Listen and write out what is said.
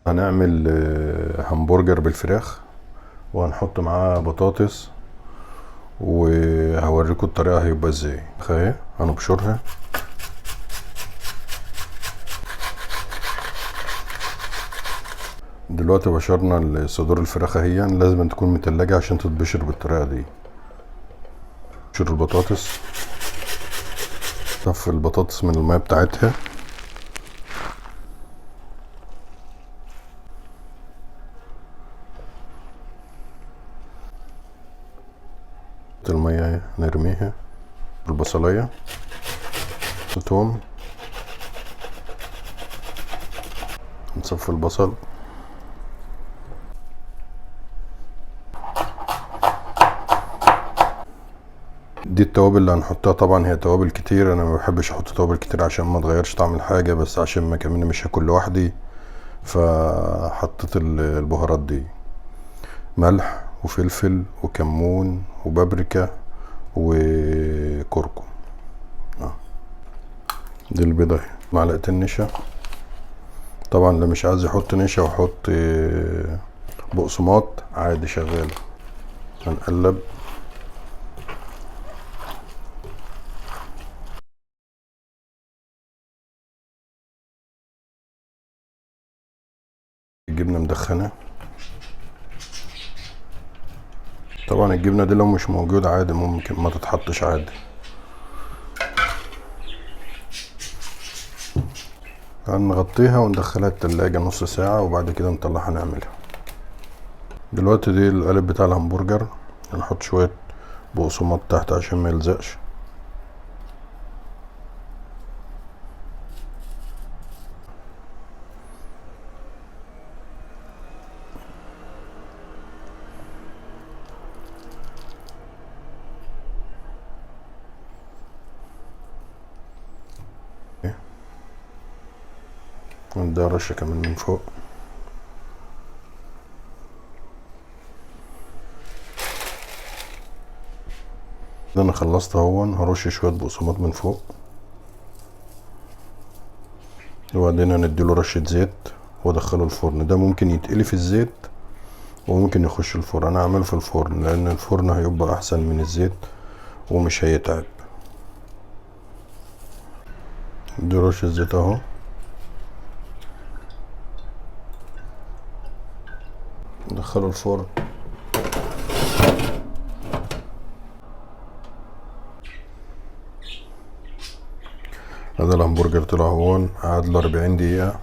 هنعمل همبرجر بالفراخ، وهنحط معاه بطاطس، وهوريكم الطريقة هيبقى ازاي. اهي هنبشرها. دلوقتي بشرنا صدور الفراخ اهي، لازم تكون متلجة عشان تتبشر بالطريقة دي. بشر البطاطس، صفي البطاطس من المية بتاعتها. المية اهي نرميها. البصلية، توم، نصفي البصل. دي التوابل اللي هنحطها. طبعا هي توابل كتير، انا ما بحبش احط توابل كتير عشان ما تغيرش طعم الحاجه، بس عشان ما كمان مش هاكل لوحدي فحطيت البهارات دي: ملح وفلفل وكمون وبابريكا وكركم. دي البيضه اهي، معلقتين نشا. طبعا اللي مش عايز يحط نشا ويحط بقسماط عادي شغال. هنقلب. الجبنه مدخنه. طبعا الجبنه دي لو مش موجوده عادي ممكن ما تتحطش عادي. هنغطيها وندخلها التلاجة نص ساعة، وبعد كده نطلعها نعملها. دلوقتي دي القالب بتاع الهمبرجر. هنحط شوية بقسماط تحت عشان ما يلزقش. ونديها رشة كمان من فوق. ده انا خلصت اهون. هرش شوية بقسماط من فوق، وبعدين هنديله رشة زيت وادخله الفرن. ده ممكن يتقلي في الزيت وممكن يخش الفرن. انا هعمله في الفرن لان الفرن هيبقى احسن من الزيت ومش هيتعب. دي رشة زيت اهو. ندخله الفرن. هذا الهمبرجر طلع هون، قعد له 40 دقيقة.